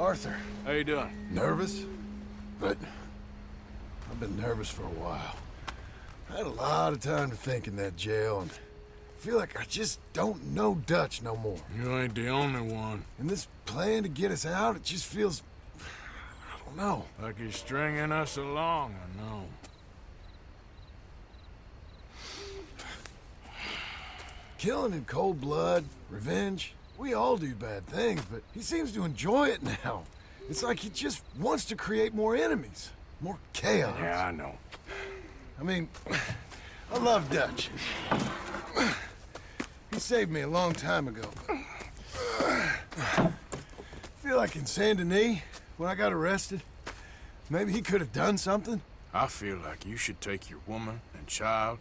Arthur. How you doing? Nervous? But I've been nervous for a while. I had a lot of time to think in that jail, and I feel like I just don't know Dutch no more. You ain't the only one. And this plan to get us out, it just feels... I don't know. Like he's stringing us along, I know. Killing in cold blood, revenge, we all do bad things, but he seems to enjoy it now. It's like he just wants to create more enemies, more chaos. Yeah, I know. I mean, I love Dutch. He saved me a long time ago. I feel like in Saint Denis, when I got arrested, maybe he could have done something. I feel like you should take your woman and child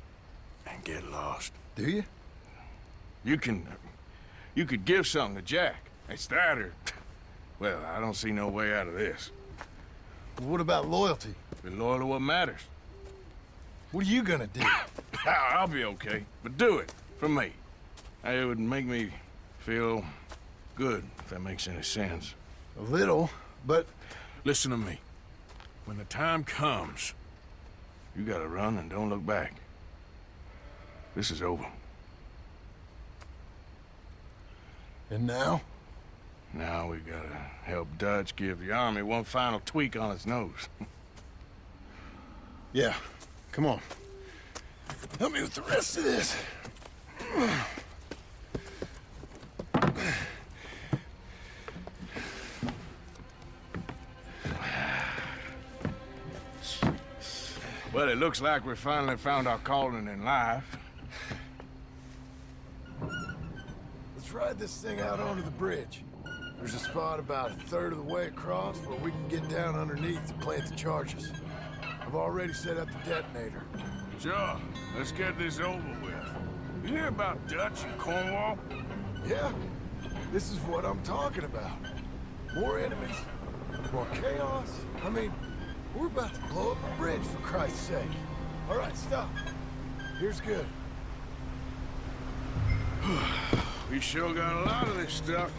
and get lost. Do you? You could give something to Jack. It's that or... Well, I don't see no way out of this. Well, what about loyalty? Be loyal to what matters. What are you gonna do? I'll be okay, but do it for me. It would make me feel good, if that makes any sense. A little, but... Listen to me. When the time comes, you gotta run and don't look back. This is over. And now? Now we gotta help Dutch give the army one final tweak on its nose. Yeah, come on. Help me with the rest of this. Well, it looks like we finally found our calling in life. Let's ride this thing out onto the bridge. There's a spot about a third of the way across where we can get down underneath to plant the charges. I've already set up the detonator. Sure, let's get this over with. You hear about Dutch and Cornwall? Yeah, this is what I'm talking about. More enemies, more chaos. I mean, we're about to blow up a bridge, for Christ's sake. All right, stop. Here's good. We sure got a lot of this stuff.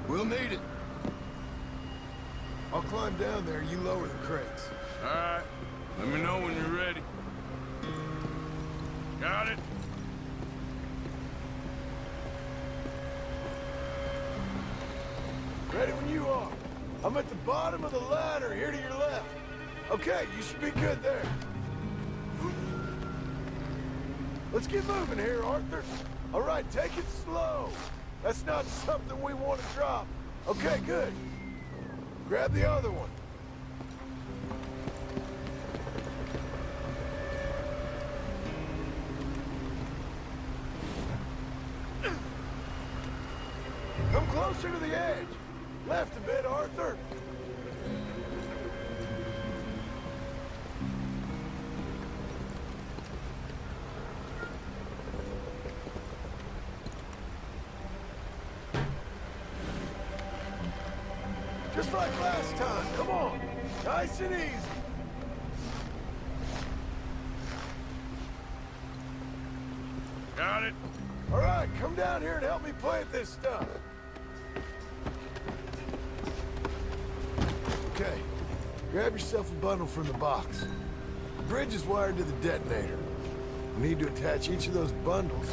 We'll need it. I'll climb down there, you lower the crates. All right, let me know when you're ready. Got it? Ready when you are. I'm at the bottom of the ladder, here to your left. Okay, you should be good there. Let's get moving here, Arthur. All right, take it slow. That's not something we want to drop. Okay, good. Grab the other one. Come closer to the edge. Left a bit, Arthur. Just like last time, come on. Nice and easy. Got it? All right, come down here and help me plant this stuff. Okay, grab yourself a bundle from the box. The bridge is wired to the detonator. We need to attach each of those bundles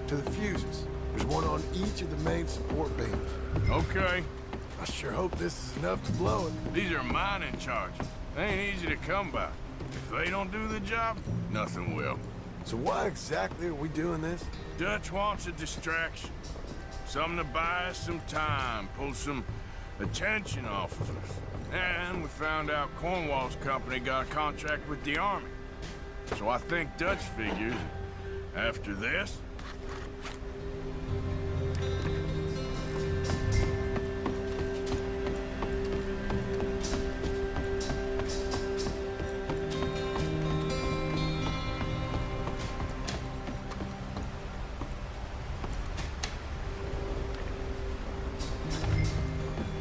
to the fuses. There's one on each of the main support beams. Okay. I sure hope this is enough to blow it. These are mining charges. They ain't easy to come by. If they don't do the job, nothing will. So why exactly are we doing this? Dutch wants a distraction. Something to buy us some time, pull some attention off of us. And we found out Cornwall's company got a contract with the army. So I think Dutch figures, after this...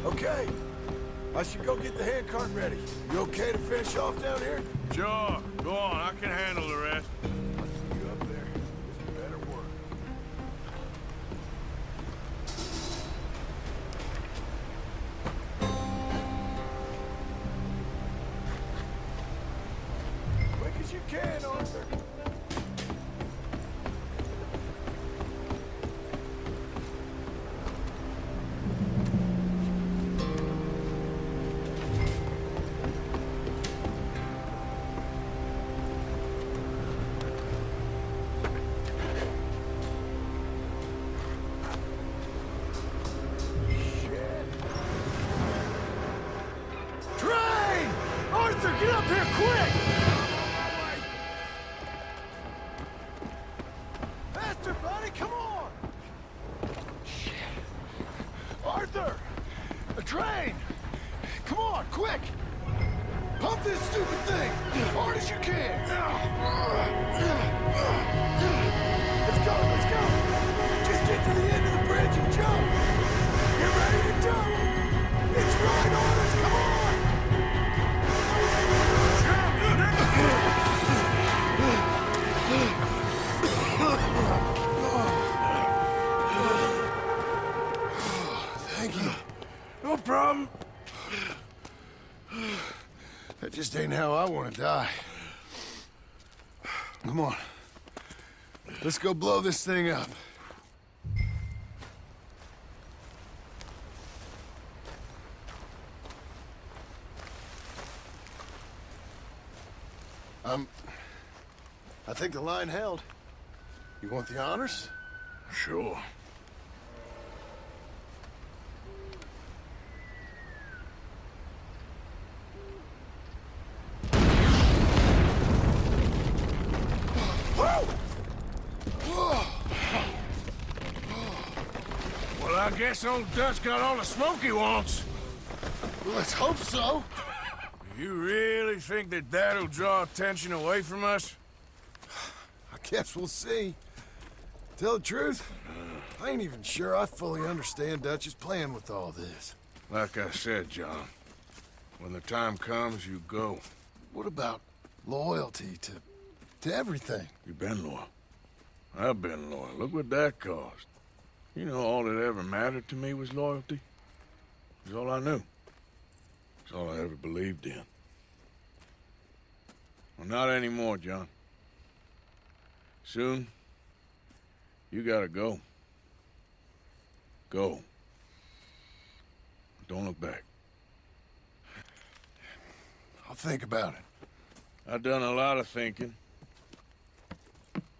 Okay. I should go get the handcart ready. You okay to finish off down here? Sure, go on, I can handle the rest. I'll see you up there. This better work. can, Arthur. Train! Arthur, get up here quick! Faster, buddy, come on! Shit. Arthur! A train! Come on, quick! Pump this stupid thing! As hard as you can! Let's go, let's go! Just get to the end of the bridge and jump! Get ready to jump! It's right on us, come on! Thank you. No problem. That just ain't how I want to die. Come on. Let's go blow this thing up. I think the line held. You want the honors? Sure. Well, I guess old Dutch got all the smoke he wants. Let's hope so. You really think that that'll draw attention away from us? I guess we'll see. Tell the truth, I ain't even sure I fully understand Dutch's plan with all this. Like I said, John, when the time comes, you go. What about loyalty to everything? You've been loyal. I've been loyal. Look what that cost. You know, all that ever mattered to me was loyalty. It was all I knew. It's all I ever believed in. Well, not anymore, John. Soon, you gotta go. Go. Don't look back. I'll think about it. I've done a lot of thinking.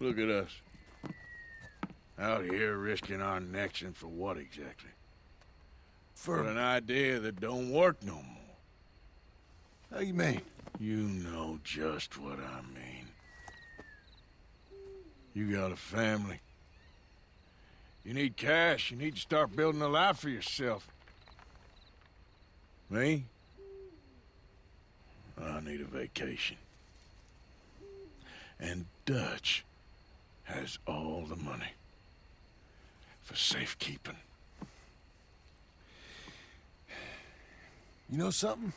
Look at us. Out here risking our necks, and for what exactly? For an idea that don't work no more. How you mean? You know just what I mean. You got a family. You need cash. You need to start building a life for yourself. Me? I need a vacation. And Dutch has all the money for safekeeping. You know something?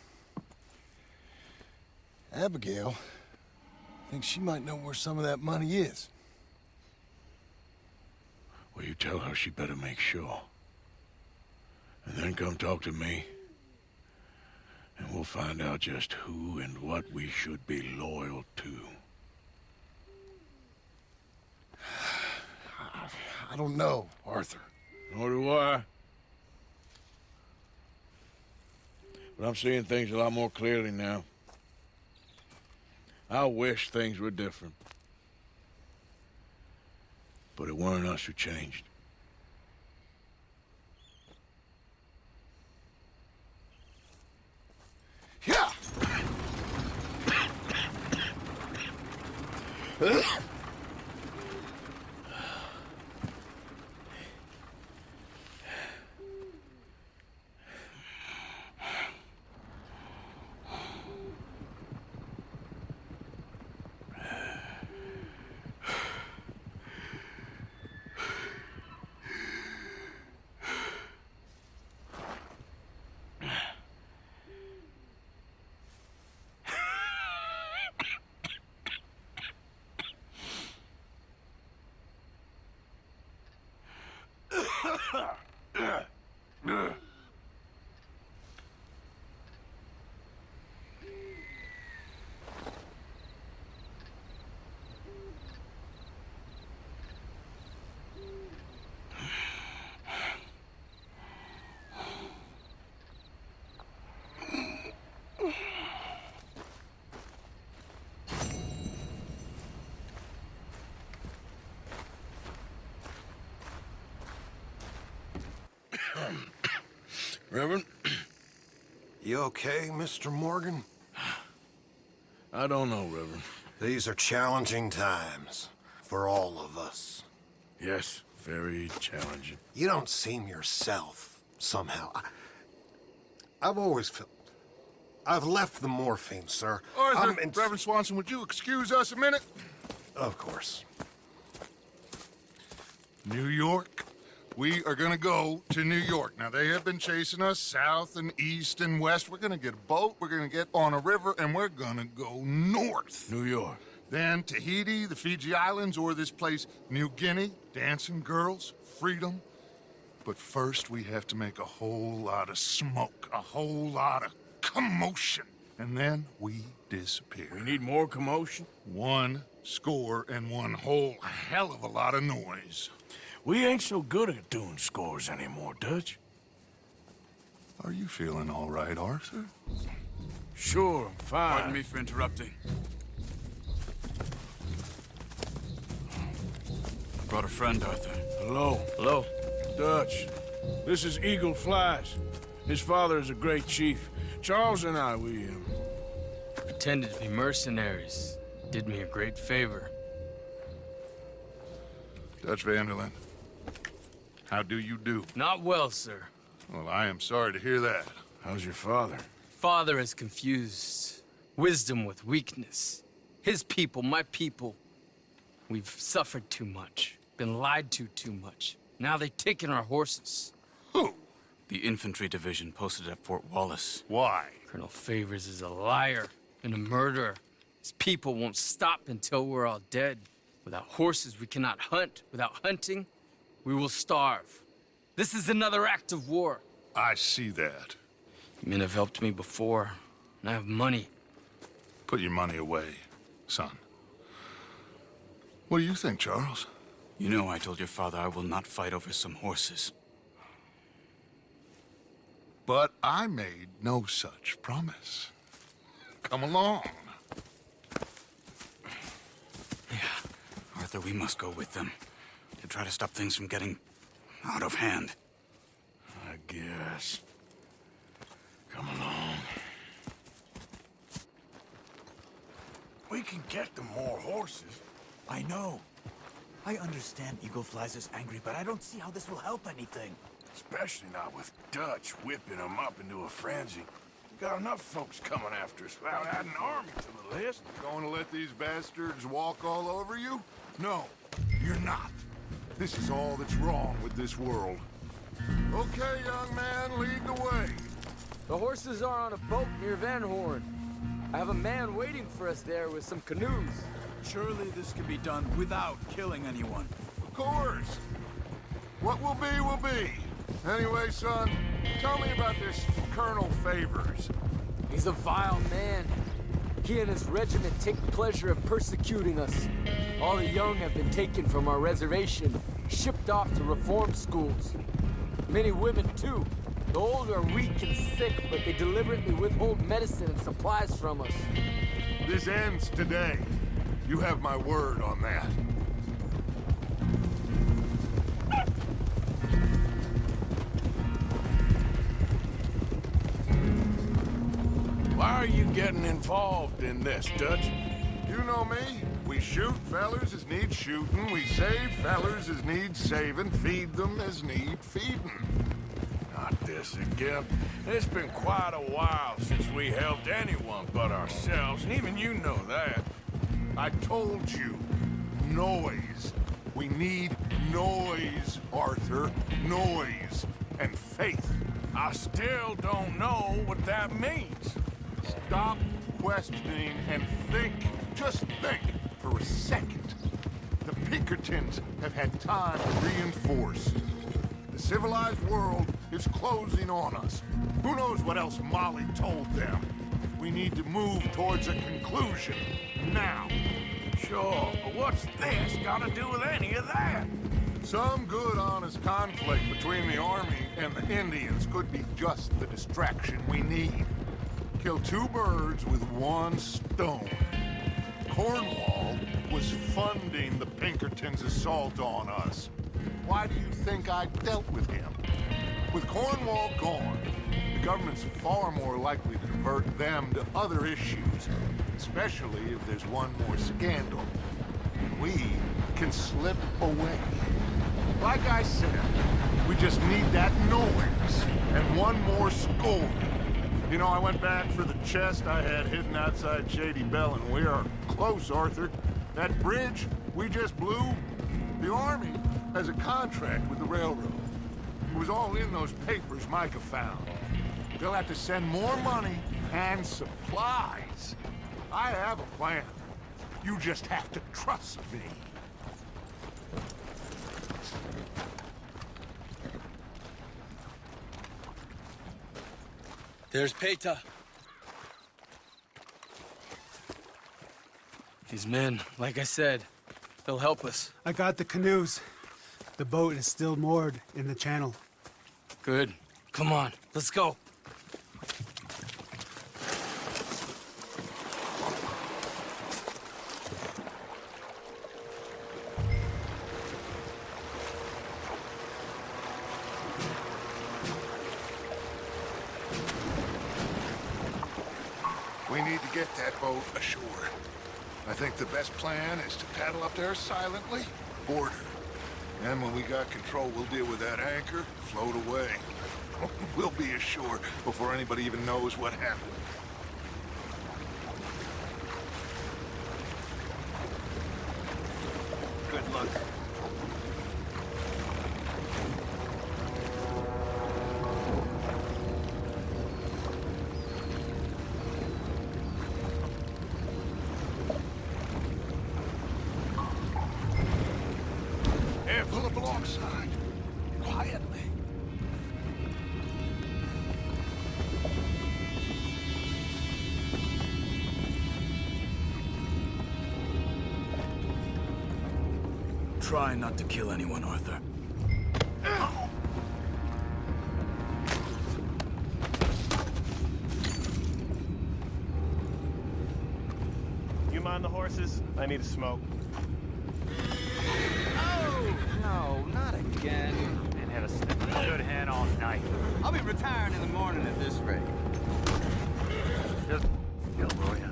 Abigail thinks she might know where some of that money is. Well, you tell her she better make sure. And then come talk to me. And we'll find out just who and what we should be loyal to. I don't know, Arthur. Nor do I. But I'm seeing things a lot more clearly now. I wish things were different. But it weren't us who changed. Yeah! Reverend? You okay, Mr. Morgan? I don't know, Reverend. These are challenging times for all of us. Yes, very challenging. You don't seem yourself, somehow. I've always felt... I've left the morphine, sir. Arthur, Reverend Swanson, would you excuse us a minute? Of course. New York. We are gonna go to New York. Now, they have been chasing us south and east and west. We're gonna get a boat, we're gonna get on a river, and we're gonna go north. New York. Then Tahiti, the Fiji Islands, or this place, New Guinea, dancing girls, freedom. But first, we have to make a whole lot of smoke, a whole lot of commotion. And then we disappear. We need more commotion? 1 score and 1 whole hell of a lot of noise. We ain't so good at doing scores anymore, Dutch. Are you feeling all right, Arthur? Sure, I'm fine. Pardon me for interrupting. I brought a friend, Arthur. Hello. Hello. Dutch. This is Eagle Flies. His father is a great chief. Charles and I, we Pretended to be mercenaries. Did me a great favor. Dutch Vanderland, how do you do? Not well, sir. Well, I am sorry to hear that. How's your father? Father has confused wisdom with weakness. His people, my people. We've suffered too much. Been lied to too much. Now they've taken our horses. Who? The infantry division posted at Fort Wallace. Why? Colonel Favors is a liar and a murderer. His people won't stop until we're all dead. Without horses, we cannot hunt. Without hunting, we will starve. This is another act of war. I see that. You men have helped me before, and I have money. Put your money away, son. What do you think, Charles? You know I told your father I will not fight over some horses. But I made no such promise. Come along. Arthur, we must go with them to try to stop things from getting out of hand. I guess. Come along. We can get them more horses. I know. I understand Eagle Flies is angry, but I don't see how this will help anything. Especially not with Dutch whipping them up into a frenzy. We got enough folks coming after us without adding an army to the list. Going to let these bastards walk all over you? No, you're not. This is all that's wrong with this world. Okay, young man, lead the way. The horses are on a boat near Van Horn. I have a man waiting for us there with some canoes. Surely this can be done without killing anyone. Of course. What will be, will be. Anyway, son, tell me about this Colonel Favors. He's a vile man. He and his regiment take pleasure in persecuting us. All the young have been taken from our reservation, shipped off to reform schools. Many women, too. The old are weak and sick, but they deliberately withhold medicine and supplies from us. This ends today. You have my word on that. Why are you getting involved in this, Dutch? You know me. We shoot fellers as need shooting. We save fellers as need saving. Feed them as need feeding. Not this again. It's been quite a while since we helped anyone but ourselves, and even you know that. I told you. Noise. We need noise, Arthur. Noise. And faith. I still don't know what that means. Stop questioning and think. Just think for a second. The Pinkertons have had time to reinforce. The civilized world is closing on us. Who knows what else Molly told them? We need to move towards a conclusion. Now. Sure, but what's this got to do with any of that? Some good, honest conflict between the army and the Indians could be just the distraction we need. Kill 2 birds with 1 stone. Cornwall was funding the Pinkertons' assault on us. Why do you think I dealt with him? With Cornwall gone, the government's far more likely to divert them to other issues, especially if there's one more scandal. We can slip away. Like I said, we just need that noise and one more score. You know, I went back for the chest I had hidden outside Shady Bell, and we are close, Arthur. That bridge we just blew, the Army has a contract with the railroad. It was all in those papers Micah found. They'll have to send more money and supplies. I have a plan. You just have to trust me. There's Peta. These men, like I said, they'll help us. I got the canoes. The boat is still moored in the channel. Good. Come on, let's go. We need to get that boat ashore. I think the best plan is to paddle up there silently, board her. Then when we got control, we'll deal with that anchor, float away. We'll be ashore before anybody even knows what happened. Good luck. Pull up alongside. Quietly. Try not to kill anyone, Arthur. You mind the horses? I need a smoke. No, not again. And had a sniffing good hand all night. I'll be retiring in the morning at this rate. Just go, will ya?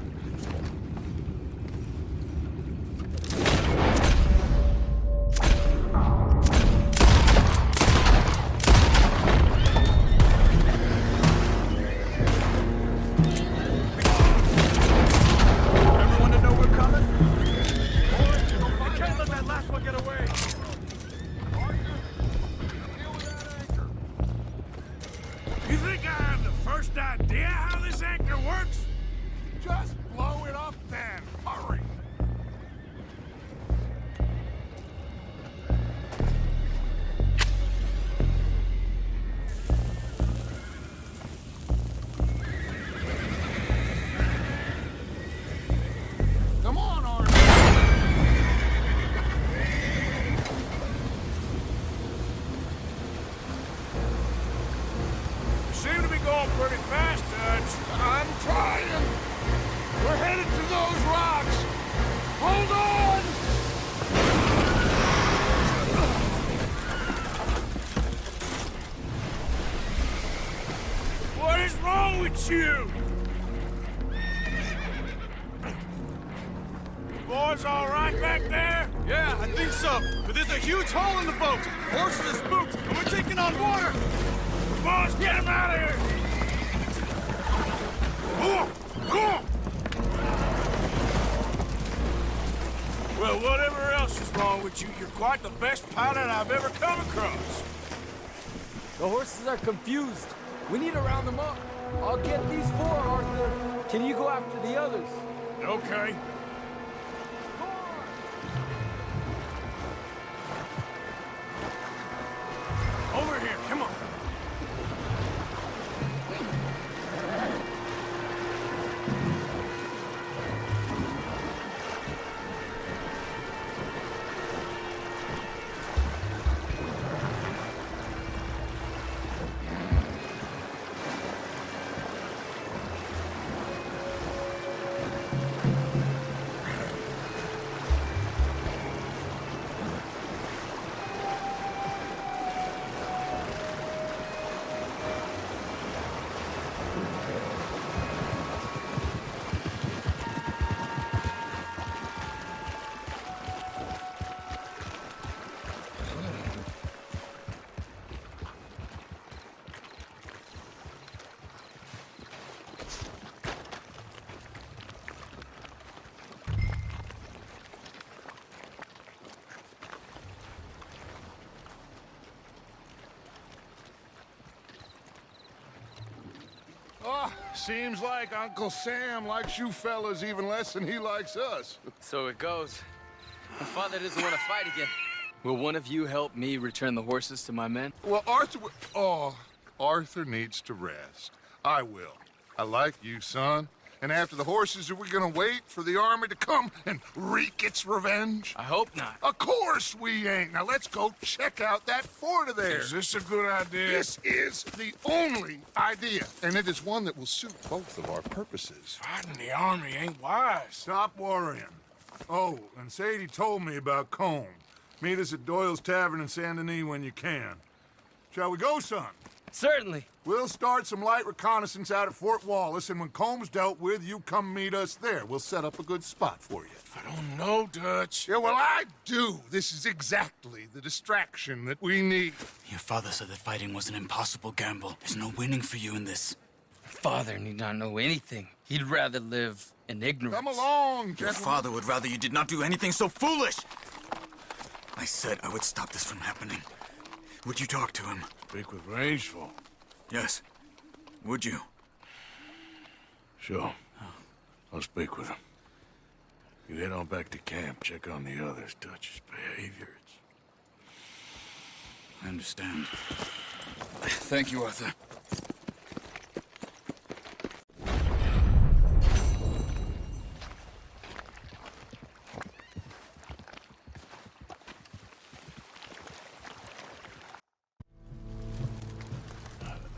Everyone to know we're coming? You can't let that last one get away! You think I have the first idea how this anchor works? Just blow it up then. Hurry. Come on, Arthur. You seem to be going pretty fast, Dutch. I'm trying. We're headed to those rocks. Hold on! What is wrong with you? Boys all right back there? Yeah, I think so. But there's a huge hole in the boat. Horses are spooked, and we're taking on water. Boys, get him out of here! Well, whatever else is wrong with you, you're quite the best pilot I've ever come across. The horses are confused. We need to round them up. I'll get these four, Arthur. Can you go after the others? Okay. Over here, come on. Seems like Uncle Sam likes you fellas even less than he likes us. So it goes. My father doesn't want to fight again. Will one of you help me return the horses to my men? Well, Arthur needs to rest. I will. I like you, son. And after the horses, are we gonna wait for the army to come and wreak its revenge? I hope not. Of course we ain't. Now let's go check out that fort of theirs. Is this a good idea? This is the only idea, and it is one that will suit both of our purposes. Fighting the army ain't wise. Stop worrying. Oh, and Sadie told me about Combe. Meet us at Doyle's Tavern in Saint Denis when you can. Shall we go, son? Certainly. We'll start some light reconnaissance out at Fort Wallace, and when Combs dealt with, you come meet us there. We'll set up a good spot for you. I don't know, Dutch. Yeah, well, I do. This is exactly the distraction that we need. Your father said that fighting was an impossible gamble. There's no winning for you in this. Father need not know anything. He'd rather live in ignorance. Come along, Your gentlemen. father would rather you did not do anything so foolish. I said I would stop this from happening. Would you talk to him? Speak with Rangeful. Yes. Would you? Sure. I'll speak with him. You head on back to camp, check on the others, Dutch's behavior. I understand. Thank you, Arthur.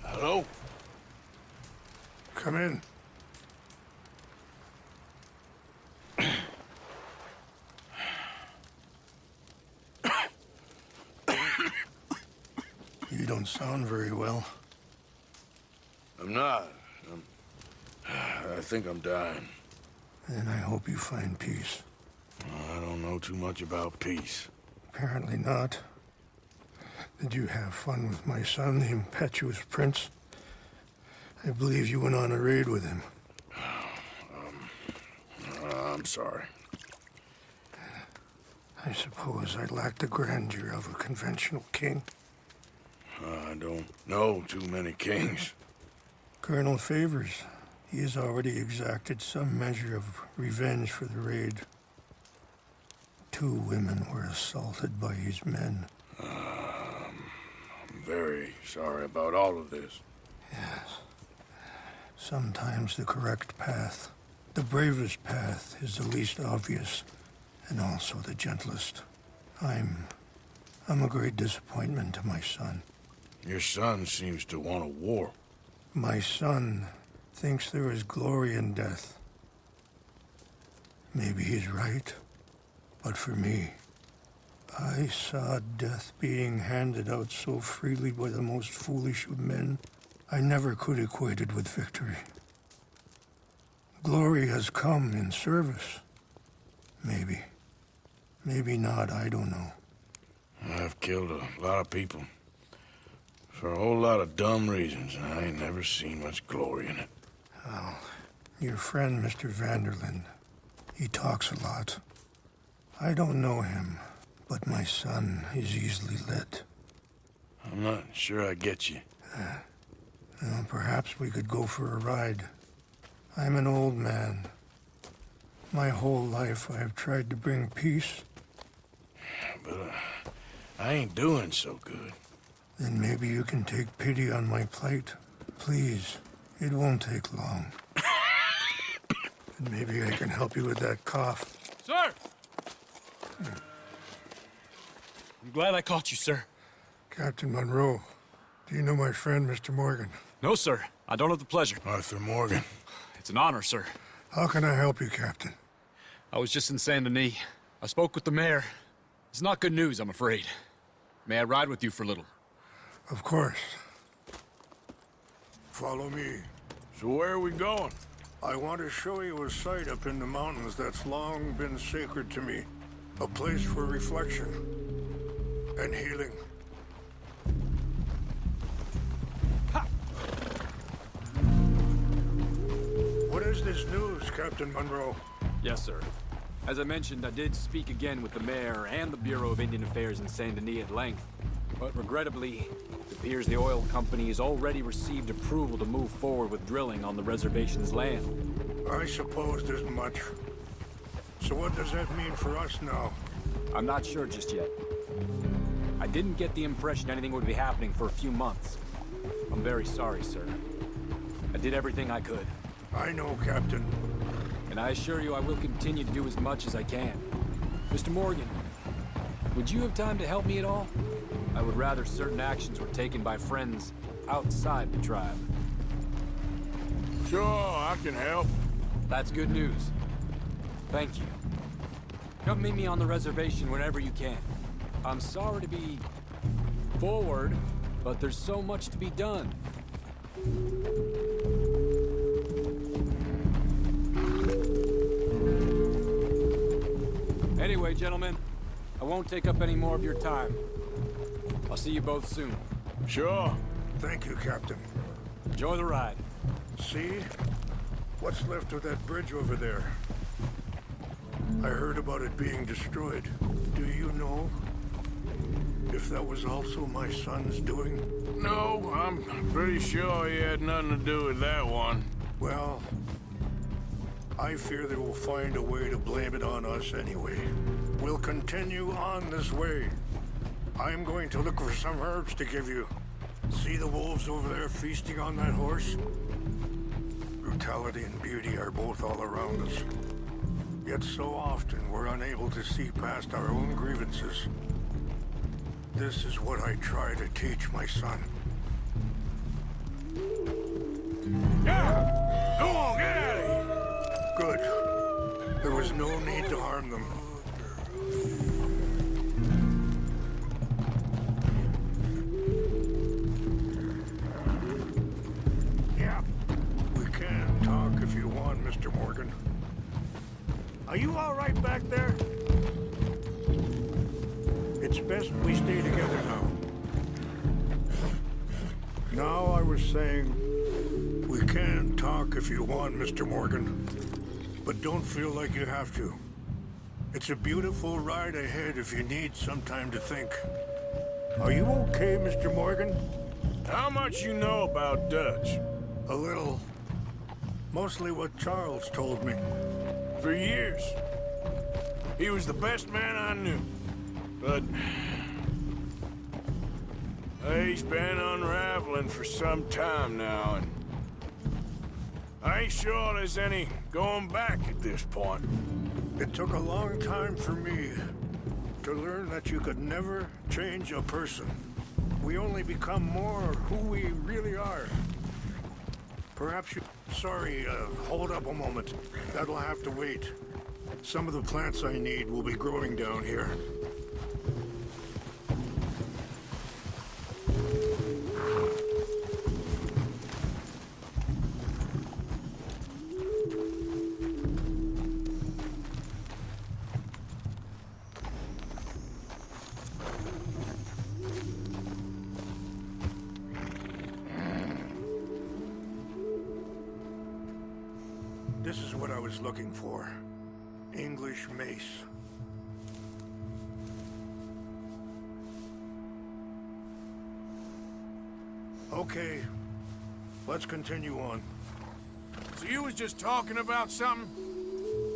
Hello? Come in. You don't sound very well. I'm not. I think I'm dying. And I hope you find peace. I don't know too much about peace. Apparently not. Did you have fun with my son, the impetuous prince? I believe you went on a raid with him. I'm sorry. I suppose I lack the grandeur of a conventional king. I don't know too many kings. Colonel Favors, he has already exacted some measure of revenge for the raid. 2 women were assaulted by his men. I'm very sorry about all of this. Yes. Sometimes the correct path, the bravest path, is the least obvious, and also the gentlest. I'm a great disappointment to my son. Your son seems to want a war. My son thinks there is glory in death. Maybe he's right, but for me, I saw death being handed out so freely by the most foolish of men, I never could equate it with victory. Glory has come in service. Maybe. Maybe not, I don't know. I've killed a lot of people. For a whole lot of dumb reasons, and I ain't never seen much glory in it. Well, your friend, Mr. Vanderlyn, he talks a lot. I don't know him, but my son is easily led. I'm not sure I get you. Well, perhaps we could go for a ride. I'm an old man. My whole life I have tried to bring peace. But I ain't doing so good. Then maybe you can take pity on my plight. Please, it won't take long. And maybe I can help you with that cough. Sir! I'm glad I caught you, sir. Captain Monroe, do you know my friend, Mr. Morgan? No, sir. I don't have the pleasure. Arthur Morgan. It's an honor, sir. How can I help you, Captain? I was just in Saint Denis. I spoke with the mayor. It's not good news, I'm afraid. May I ride with you for a little? Of course. Follow me. So where are we going? I want to show you a site up in the mountains that's long been sacred to me. A place for reflection and healing. What is this news, Captain Monroe? Yes, sir. As I mentioned, I did speak again with the mayor and the Bureau of Indian Affairs in Saint Denis at length. But regrettably, it appears the oil company has already received approval to move forward with drilling on the reservation's land. I supposed as much. So what does that mean for us now? I'm not sure just yet. I didn't get the impression anything would be happening for a few months. I'm very sorry, sir. I did everything I could. I know, Captain. And I assure you I will continue to do as much as I can. Mr. Morgan, would you have time to help me at all? I would rather certain actions were taken by friends outside the tribe. Sure, I can help. That's good news. Thank you. Come meet me on the reservation whenever you can. I'm sorry to be forward, but there's so much to be done. Anyway, gentlemen, I won't take up any more of your time. I'll see you both soon. Sure. Thank you, Captain. Enjoy the ride. See? What's left of that bridge over there? I heard about it being destroyed. Do you know if that was also my son's doing? No, I'm pretty sure he had nothing to do with that one. Well, I fear they will find a way to blame it on us anyway. We'll continue on this way. I'm going to look for some herbs to give you. See the wolves over there feasting on that horse? Brutality and beauty are both all around us. Yet so often we're unable to see past our own grievances. This is what I try to teach my son. Yeah! Go on, get out of here! Good. There was no need to harm them. Yeah, we can talk if you want, Mr. Morgan. Are you all right back there? It's best we stay together now. Now I was saying, we can talk if you want, Mr. Morgan. But don't feel like you have to. It's a beautiful ride ahead if you need some time to think. Are you okay, Mr. Morgan? How much you know about Dutch? A little. Mostly what Charles told me. For years. He was the best man I knew. But he's been unraveling for some time now, and I ain't sure there's any going back at this point. It took a long time for me to learn that you could never change a person. We only become more who we really are. Perhaps you... Sorry, hold up a moment. That'll have to wait. Some of the plants I need will be growing down here. This is what I was looking for. English mace. Okay, let's continue on. So you was just talking about something?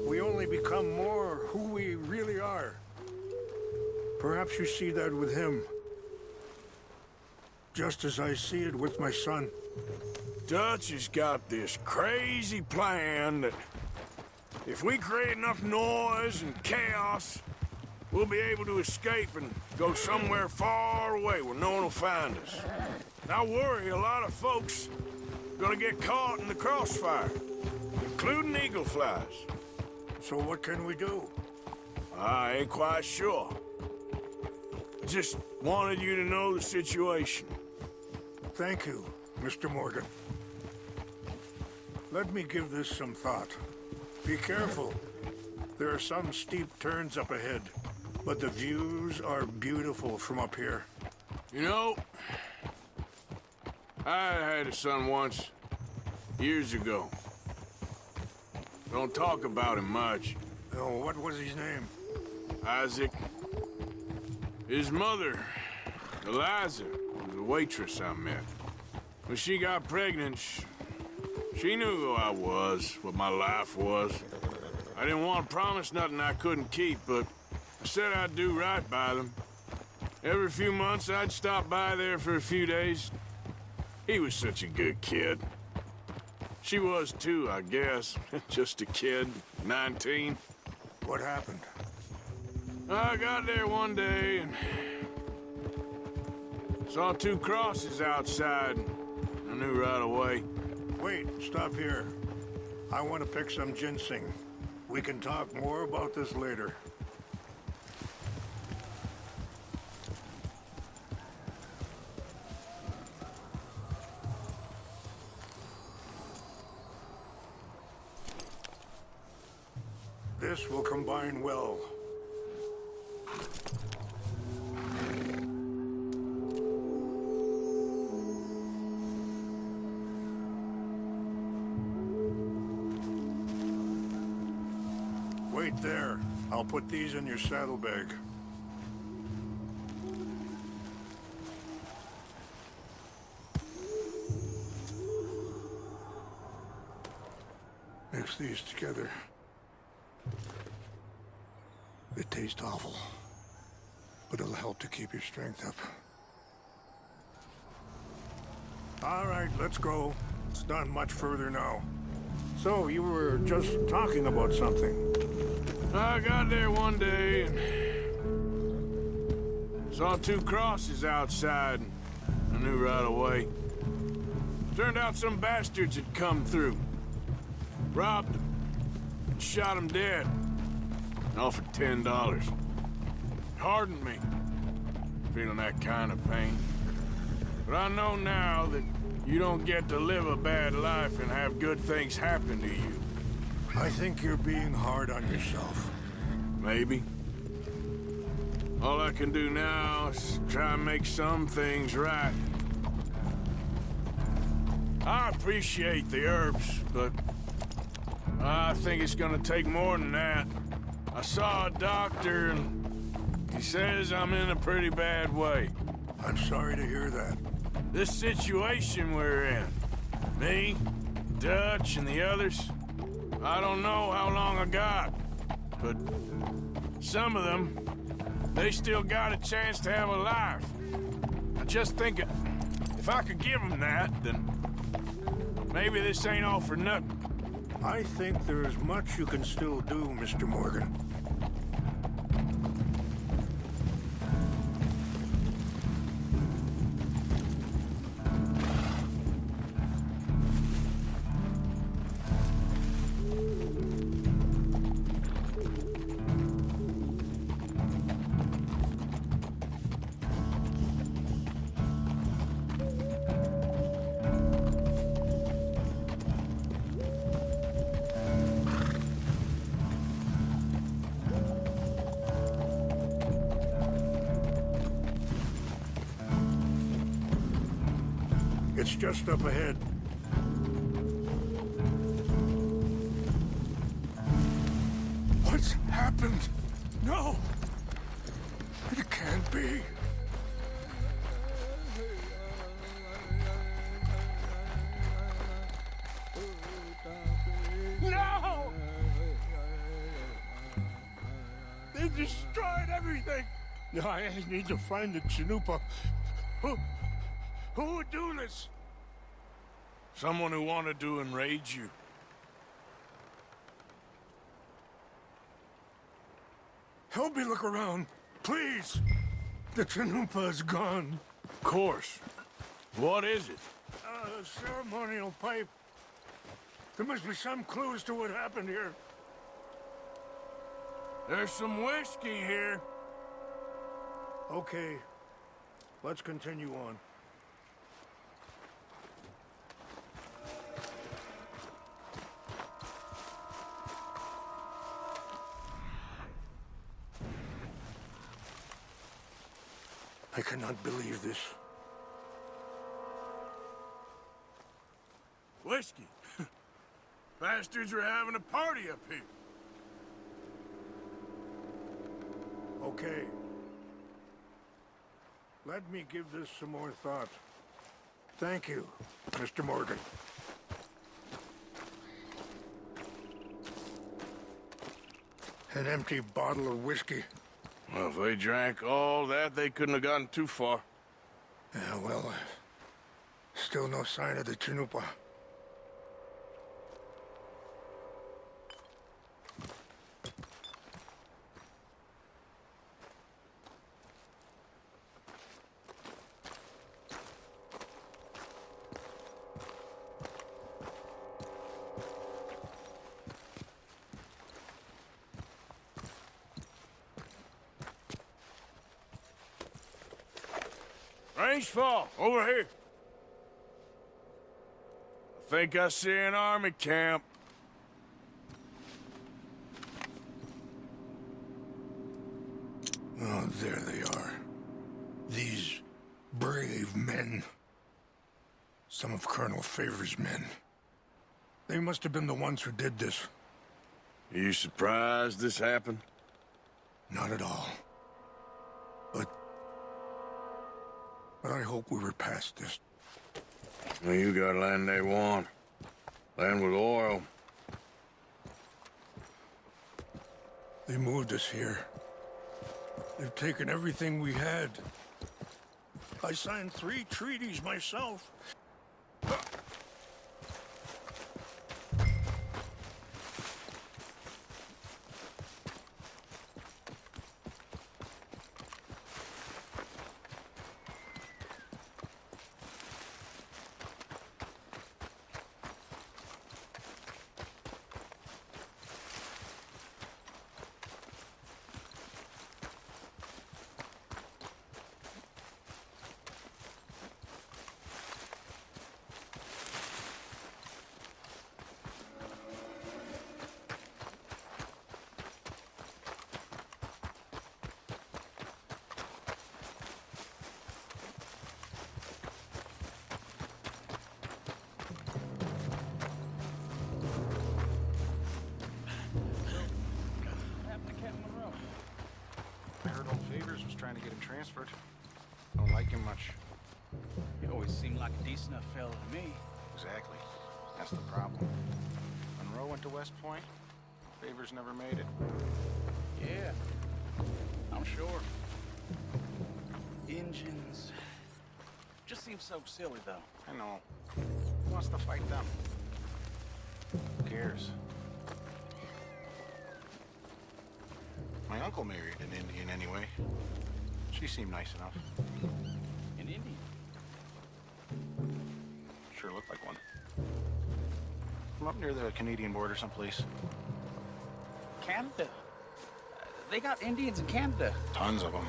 We only become more who we really are. Perhaps you see that with him. Just as I see it with my son. Dutch has got this crazy plan that if we create enough noise and chaos, we'll be able to escape and go somewhere far away where no one will find us. I worry a lot of folks are gonna get caught in the crossfire, including eagle flies. So what can we do? I ain't quite sure. Just wanted you to know the situation. Thank you, Mr. Morgan. Let me give this some thought. Be careful. There are some steep turns up ahead, but the views are beautiful from up here. You know, I had a son once, years ago. Don't talk about him much. Oh, what was his name? Isaac. His mother Eliza was a waitress I met. When she got pregnant, she knew who I was, what my life was. I didn't want to promise nothing I couldn't keep, but I said I'd do right by them. Every few months, I'd stop by there for a few days. He was such a good kid. She was too, I guess. Just a kid, 19. What happened? I got there one day and saw 2 crosses outside. I knew right away. Wait, stop here. I want to pick some ginseng. We can talk more about this later. This will combine well. Wait there. I'll put these in your saddlebag. Mix these together. They taste awful, but it'll help to keep your strength up. All right, let's go. It's not much further now. So, you were just talking about something. I got there one day and saw 2 crosses outside. I knew right away. Turned out some bastards had come through. Robbed them. And shot them dead. And offered $10. Hardened me. Feeling that kind of pain. But I know now that you don't get to live a bad life and have good things happen to you. I think you're being hard on yourself. Maybe. All I can do now is try and make some things right. I appreciate the herbs, but I think it's gonna take more than that. I saw a doctor and he says I'm in a pretty bad way. I'm sorry to hear that. This situation we're in, me, Dutch, and the others, I don't know how long I got, but some of them, they still got a chance to have a life. I just think if I could give them that, then maybe this ain't all for nothing. I think there is much you can still do, Mr. Morgan. It's just up ahead. What's happened? No! It can't be. No! They destroyed everything! I need to find the Chanupa. Who would do this? Someone who wanted to enrage you. Help me look around, please. The Chanupa is gone. Of course. What is it? A ceremonial pipe. There must be some clues to what happened here. There's some whiskey here. Okay, let's continue on. I cannot believe this. Whiskey? Bastards are having a party up here. Okay. Let me give this some more thought. Thank you, Mr. Morgan. An empty bottle of whiskey. Well, if they drank all that, they couldn't have gotten too far. Yeah, well, still no sign of the Chinupa. Range fall, over here. I think I see an army camp. Oh, there they are. These brave men. Some of Colonel Favor's men. They must have been the ones who did this. Are you surprised this happened? Not at all. But I hope we were past this. Well, you got land they want. Land with oil. They moved us here. They've taken everything we had. I signed 3 treaties myself. Trying to get him transferred. Don't like him much. He always seemed like a decent enough fella to me. Exactly. That's the problem. Monroe went to West Point. Favors never made it. Yeah, I'm sure. Engines. Just seems so silly, though. I know. Who wants to fight them? Who cares? My uncle married an Indian anyway. She seemed nice enough. An Indian? Sure looked like one. From up near the Canadian border someplace. Canada? They got Indians in Canada. Tons of them.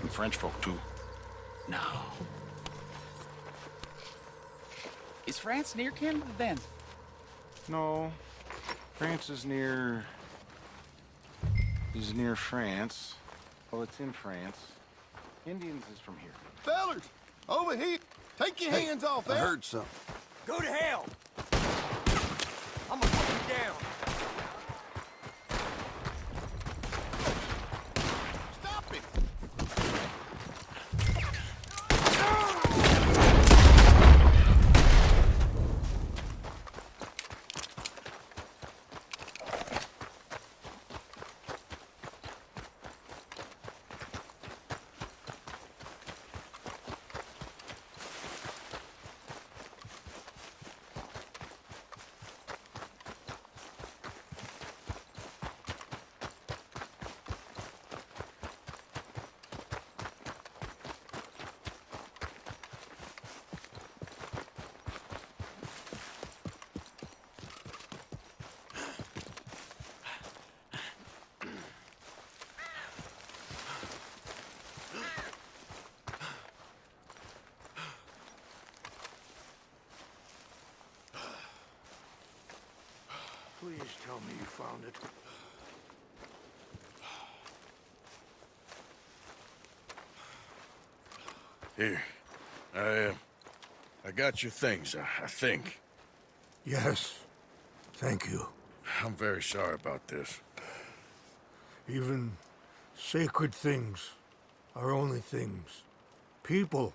And French folk, too. No. Is France near Canada, then? No. France is near... is near France. Well, it's in France. Indians is from here. Fellers, over here. Take your hands off that. I heard something. Go to hell! I'm gonna put you down. Stop it. Please tell me you found it. Here. I got your things, I think. Yes. Thank you. I'm very sorry about this. Even sacred things are only things People,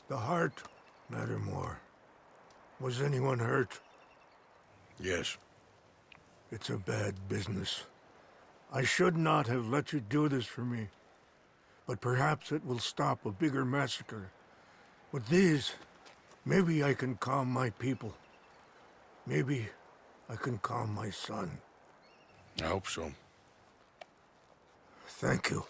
the heart, matter more. Was anyone hurt? Yes. It's a bad business. I should not have let you do this for me. But perhaps it will stop a bigger massacre. With these, maybe I can calm my people. Maybe I can calm my son. I hope so. Thank you.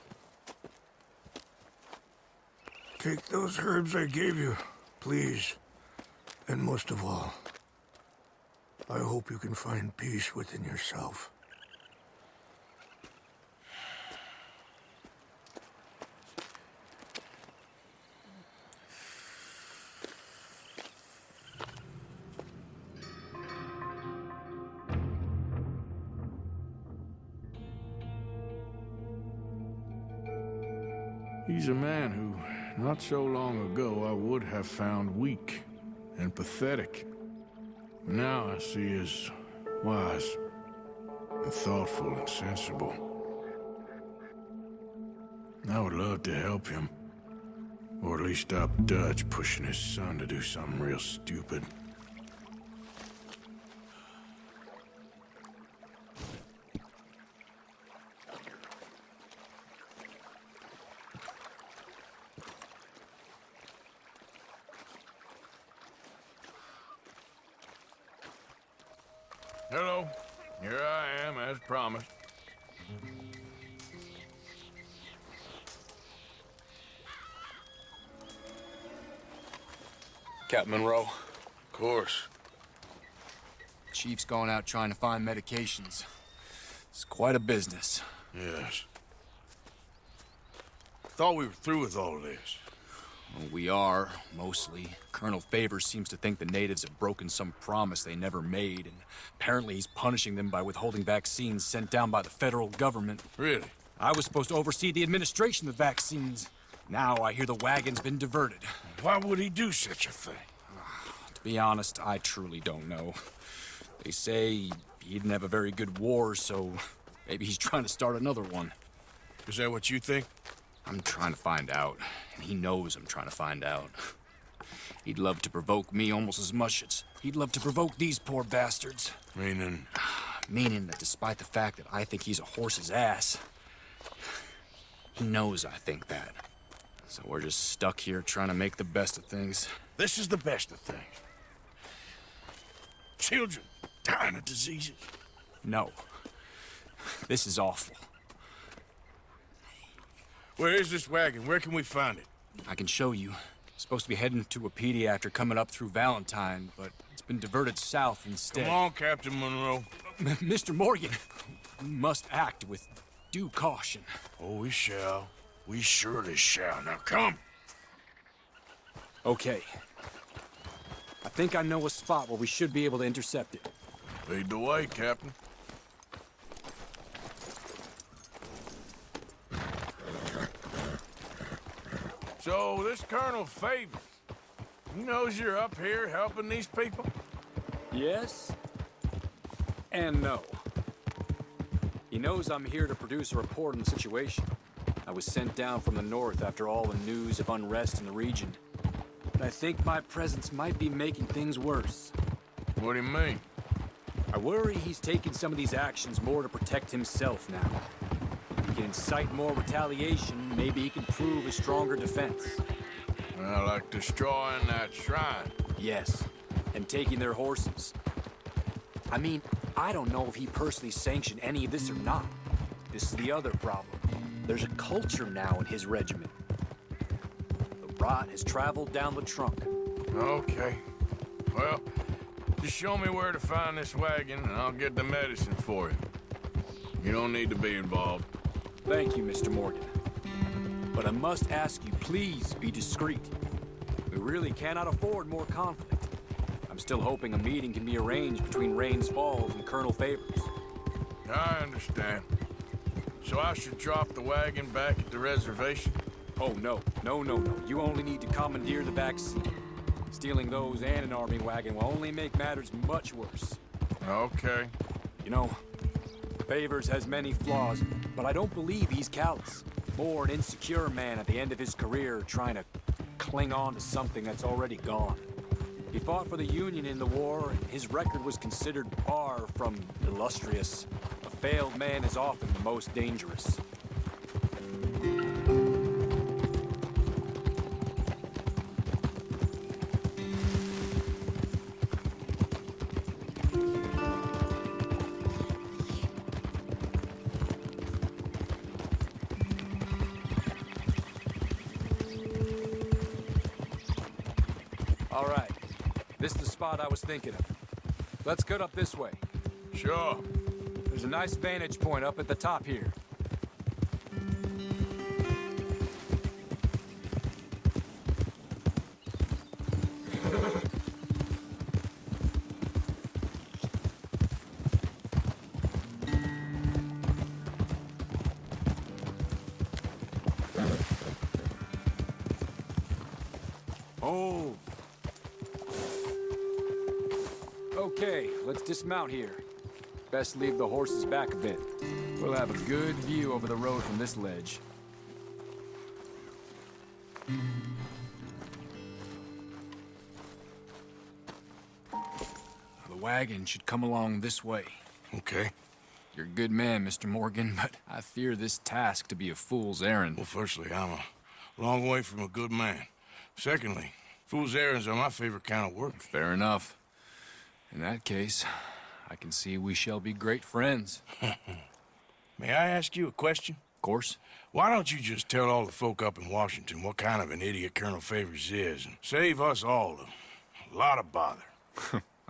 Take those herbs I gave you, please. And most of all, I hope you can find peace within yourself. He's a man who, not so long ago, I would have found weak and pathetic. Now I see as wise and thoughtful and sensible. I would love to help him, or at least stop Dutch pushing his son to do something real stupid. Hello. Here I am, as promised. Captain Monroe. Of course. Chief's gone out trying to find medications. It's quite a business. Yes. Thought we were through with all this. Well, we are, mostly. Colonel Favors seems to think the natives have broken some promise they never made, and apparently he's punishing them by withholding vaccines sent down by the federal government. Really? I was supposed to oversee the administration of vaccines. Now I hear the wagon's been diverted. Why would he do such a thing? To be honest, I truly don't know. They say he didn't have a very good war, so maybe he's trying to start another one. Is that what you think? I'm trying to find out, and he knows I'm trying to find out. He'd love to provoke me almost as much as he'd love to provoke these poor bastards. Meaning? Meaning that despite the fact that I think he's a horse's ass, he knows I think that. So we're just stuck here trying to make the best of things. This is the best of things. Children dying of diseases. No. This is awful. Where is this wagon? Where can we find it? I can show you. Supposed to be heading to Wapiti after coming up through Valentine, but it's been diverted south instead. Come on, Captain Monroe. Mr. Morgan, we must act with due caution. Oh, we shall. We surely shall. Now come. Okay. I think I know a spot where we should be able to intercept it. Lead the way, Captain. So, this Colonel Favors, he knows you're up here helping these people? Yes and no. He knows I'm here to produce a report on the situation. I was sent down from the north after all the news of unrest in the region. But I think my presence might be making things worse. What do you mean? I worry he's taking some of these actions more to protect himself now. If he can incite more retaliation, maybe he can prove a stronger defense. Well, like destroying that shrine. Yes, and taking their horses. I mean, I don't know if he personally sanctioned any of this or not. This is the other problem. There's a culture now in his regiment. The rot has traveled down the trunk. Okay. Well, just show me where to find this wagon, and I'll get the medicine for you. You don't need to be involved. Thank you, Mr. Morgan. But I must ask you, please be discreet. We really cannot afford more conflict. I'm still hoping a meeting can be arranged between Rains Falls and Colonel Favors. I understand. So I should drop the wagon back at the reservation? Oh, no. No. You only need to commandeer the vaccine. Stealing those and an army wagon will only make matters much worse. Okay. You know, Favors has many flaws, but I don't believe he's callous. More an insecure man at the end of his career trying to cling on to something that's already gone. He fought for the Union in the war, and his record was considered far from illustrious. A failed man is often the most dangerous. All right. This is the spot I was thinking of. Let's cut up this way. Sure. There's a nice vantage point up at the top here. Oh. Okay, let's dismount here. Best leave the horses back a bit. We'll have a good view over the road from this ledge. The wagon should come along this way. Okay. You're a good man, Mr. Morgan, but I fear this task to be a fool's errand. Well, firstly, I'm a long way from a good man. Secondly, fool's errands are my favorite kind of work. Fair enough. In that case, I can see we shall be great friends. May I ask you a question? Of course. Why don't you just tell all the folk up in Washington what kind of an idiot Colonel Favors is and save us all a lot of bother?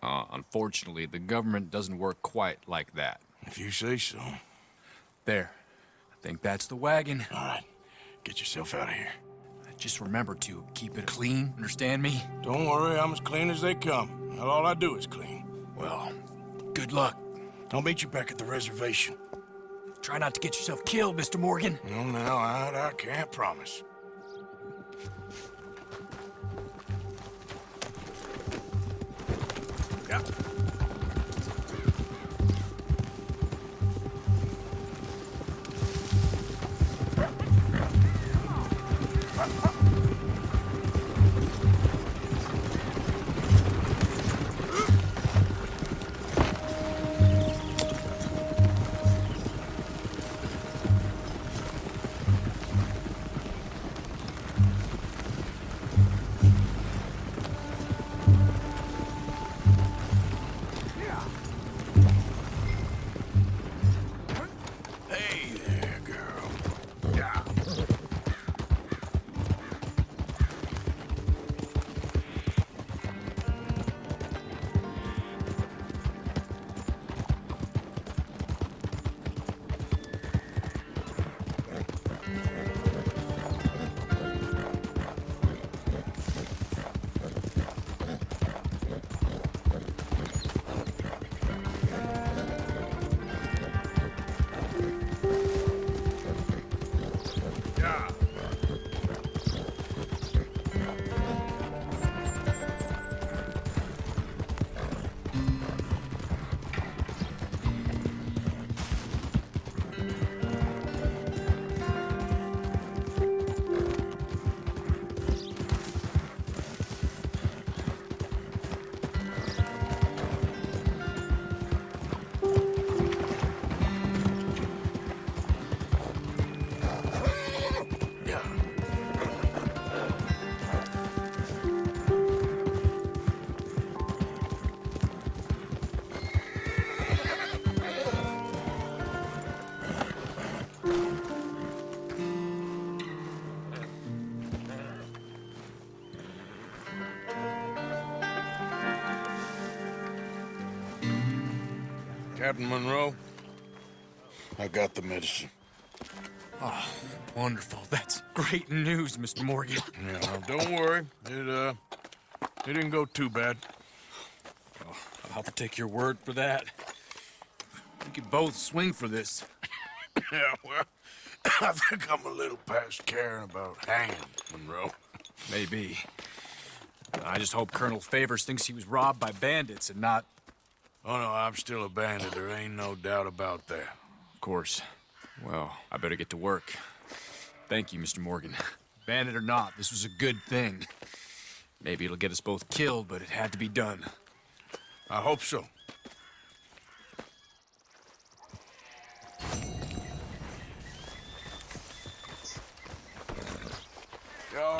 Unfortunately, the government doesn't work quite like that. If you say so. There. I think that's the wagon. All right. Get yourself out of here. Just remember to keep it clean, understand me? Don't worry, I'm as clean as they come. Now, all I do is clean. Well, good luck. I'll meet you back at the reservation. Try not to get yourself killed, Mr. Morgan. No, now, I can't promise. Yeah. Hey there, girl. Yeah. Yeah. Captain Monroe, I got the medicine. Oh, wonderful. That's great news, Mr. Morgan. Yeah, well, don't worry. It didn't go too bad. Oh, I'll have to take your word for that. We could both swing for this. Yeah, well, I think I'm a little past caring about hanging, Monroe. Maybe. I just hope Colonel Favors thinks he was robbed by bandits and not... Oh, no, I'm still a bandit. There ain't no doubt about that. Of course. Well, I better get to work. Thank you, Mr. Morgan. Bandit or not, this was a good thing. Maybe it'll get us both killed, but it had to be done. I hope so. You all